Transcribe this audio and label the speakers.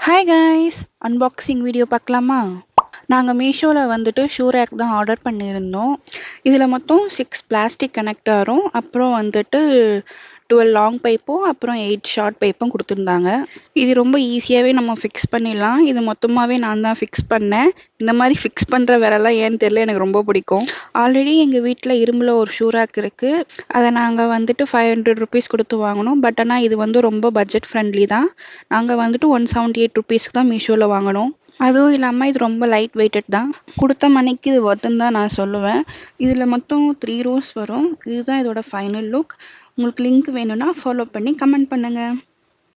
Speaker 1: Hi guys! Unboxing video பார்க்கலாமா? நாங்க மீஷோல வந்துட்டு ஷூ ரேக் தான் ஆர்டர் பண்ணியிருந்தோம். இதில மொத்தம் 6 பிளாஸ்டிக் கனெக்டரும், அப்புறம் வந்துட்டு 12 லாங் பைப்பும், அப்புறம் 8 ஷார்ட் பைப்பும் குடுத்துருந்தாங்க. இது ரொம்ப ஈஸியாவே நம்ம ஃபிக்ஸ் பண்ணிடலாம். இது மொத்தமாவே நான் தான் ஃபிக்ஸ் பண்ணேன். இந்த மாரி ஃபிக்ஸ் பண்ற வேலைலாம் ஏன்னு தெரியல, எனக்கு ரொம்ப பிடிக்கும். ஆல்ரெடி எங்க வீட்ல இரும்புல ஒரு ஷூ ரேக் இருக்கு. அத நாங்க வந்துட்டு ₹500 குடுத்து வாங்குனோம். பட் ஆனா இது வந்து ரொம்ப பட்ஜெட் ஃப்ரெண்ட்லி தான். நாங்க வந்துட்டு ₹178க்கு தான் மீஷோல வாங்குனோம். அதுவும் இல்லாம இது ரொம்ப லைட் வெயிட்டட் தான். குடுத்த மணிக்கு இது வொர்த்துன்னு தான் நான் சொல்லுவேன். இதில மொத்தம் 3 ரோஸ் வரும். இதுதான் இதோட ஃபைனல் லுக். உங்களுக்கு லிங்க் வேணும்னா ஃபாலோ பண்ணி கமெண்ட் பண்ணுங்க.